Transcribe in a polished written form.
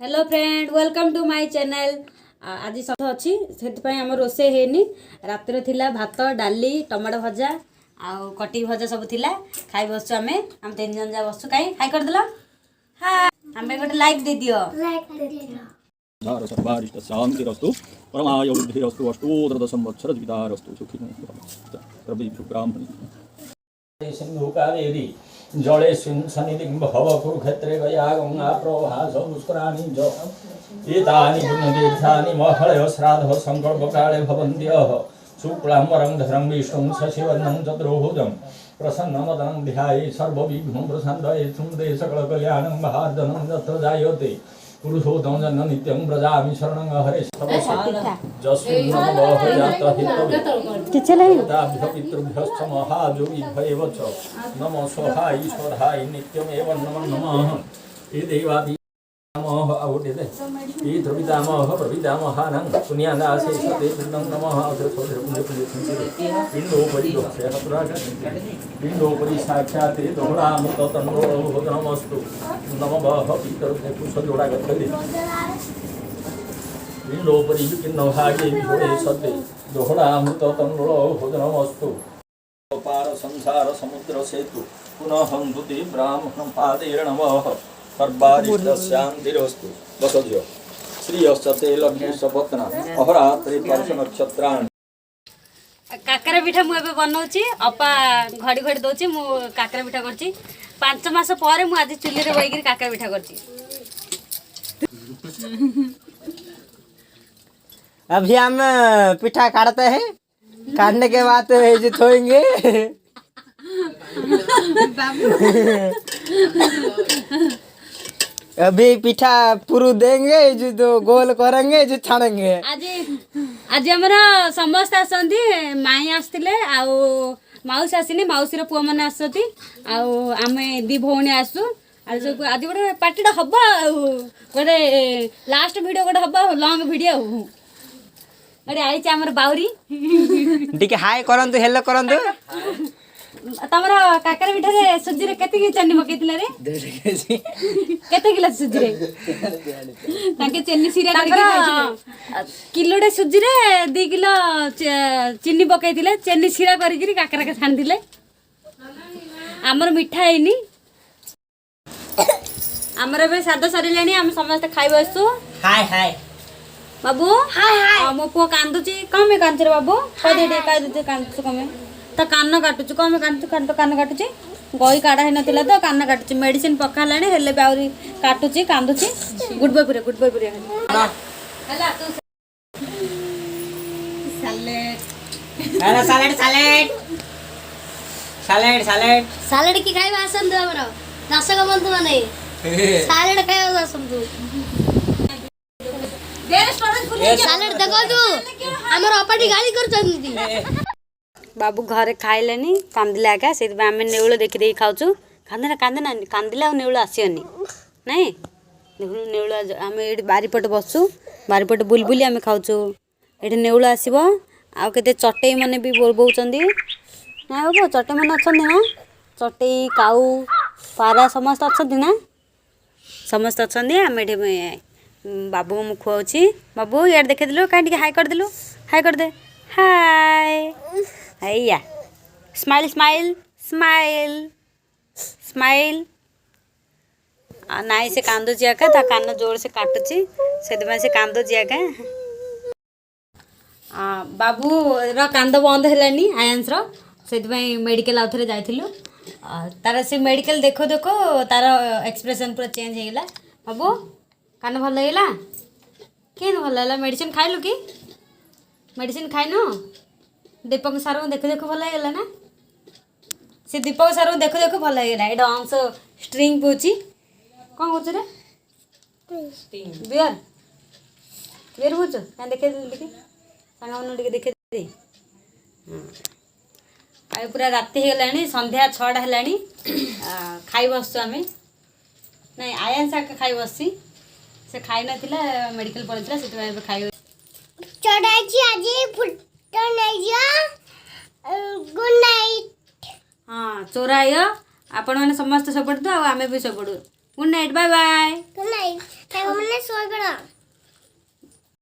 Hello friend welcome to my channel. आज सत अच्छी से आम रोसे है रात भात डाली टमाटो भजा आउ कटी भजा सब थिला खाई बस आम तीन जन जा बसु कहीं खाई करदेल हाँ आम गोटे लाइक दे दियो शांतिरस्तु परमाय बुद्धिरस्तु अष्टोत्तर संवत्सर जीवितारस्तु सुखिनो ब्राह्मणी सिंधुकावेरी जले सन्निधिं भव कुरुक्षेत्रे गया गंगा प्रवाह पुष्कराणि च एतानि पुण्यतीर्थानि महलय श्राद्ध संकल्पकाले भवन्त्यः शुक्लाम्बरं धरं विष्णुं शशिवर्णं चतुर्भुजं प्रसन्नवदनं ध्याये सर्वविघ्नं प्रशान्तये सुन्दे सकलकल्याणं महार्दनं यत्र जायते पुरुषोत्तम जन्म नित्यं व्रजामि शरणं हरे जस्मिन् नमः जातहितभ्यो पितृभ्यश्च महायोगिभ्यो च नमो स्वाहाय ईश्वराय नित्यमेव नमो नमः ये देवादि नमः आवुदिते ये द्रवितामह प्रवितामहानं पुण्यादासे सते नमः पिण्डोपरि पिण्डोपरि साक्षात् दोहरामृततन्त्रोभोजनमस्तु नमः पितृभ्यो कुशलोड़ा गच्छति पिण्डोपरि विपिन्नभागे विभोरे सते दोहरामृततन्त्रोभोजनमस्तु पार संसार समुद्र सेतु पुनः हन्तुते ब्राह्मणं पादेन नमः सर्वारिष्टशान्तिरस्तु बसज्य श्रीयश्चते लक्ष्मी सपत्ना अहरात्रि पर्ष नक्षत्राणि काकरा पिठा मुझे बनाऊँगी अपा घड़ी घड़ी दौर मु काकरा पिठा कर 5 मास पर आज चुली रे बही काकरा पिठा कर अभी हम पिठा काटते हैं। काटने के बाद धोएंगे अभी पिठा पुरु देंगे जो तो गोल करेंगे जो छाड़ेंगे। आज आज हमारा समस्त आसती माई आसते आउ मौसी आसनी मौसी पुआ मैंने आसती आम दी भौणी आसु आज आज गोटे पार्टीटा हम गोटे लास्ट वीडियो गोटे हम लंग वीडियो गोटे आई आमर बाउरी टिके हाय करंतु हेलो करंतु तमर काकर पिठा रे सुजी रे केते चन्नी मकेतिला रे केते किलो सुजी रे ताके चन्नी सिरा करके किलोडे सुजी रे 2 किलो चीनी पकेतिले चन्नी सिरा करके काकर के छान दिले हमर मिठा हैनी हमर बे सादा सरिलानी हम समस्त खाइ बसु हाय हाय बाबू हाय हाय मो पो कांदुची कमे कांचरे बाबू कदे दे काई दे कांदु कमे तो कान काटुच कम कान काटुची गई काढ़ा ही नाला तो कान काटुची मेडिसिन पकाला हेले भी काटुची कांदुची गुड बाय पुरे सैलेड सैलेड सैलेड सैलेड सालेड की खाइबा आसंतु हमर दर्शक बंधु माने सालेड खाइबा आसंतु सालेड देखो तू हमर अपाटी गाली करचंती बाबू घरे खाइलानी कांदिला आका से आम नेउल देखी देखी खाऊँ कांदना कांदना कांदिला नेउल आसनी नाई देखु नेउल आम ये बारीपट बसु बारीपट बुल बुली आम खाऊँ ये नेउल आसब आउ के चटई मैंने भी बोलबौंती ना बाबू चटई मैंने अच्छा ना चटई काऊ पारा समस्त अच्छा ना समस्त अच्छा आम ये बाबू को मुझे खुआऊँ बाबू यार देखेलु कहीं हाई करदेलु हाई करदे हाय अय्या स्माइल स्माइल स्माइल स्माइल नाई से कांदुची आका ता कान जोर से काटुची से कांदुची आका बाबू रो कांद बंद हेलानी आयांस रो से मेडिकल आउ थे जाइथिलु तार से मेडिकल देखो देखो तार एक्सप्रेशन पूरा चेंज हो गला बाबू कान भल होगा के भल है मेडिसिन खाइलु कि मेडिसिन खाइनु दीपक सार देखो देखो भल होगा ना से दीपक सार देखो देखो भल होगा ये अंश स्ट्रिंग पूछी कौन कौच रे बियर बियर पूछ क्या देखे टे सांग टे देखे पूरा राति होगा संध्या 6टा है खाई बसु आम नहीं आयन सा खाई बसी से खाई ना मेडिकल पड़ता से खाई गुड नाइट हाँ चोराय आपण मैंने समस्त सपड़ू आम भी सपड़ू good night bye bye good night ଶୋଇପଡ଼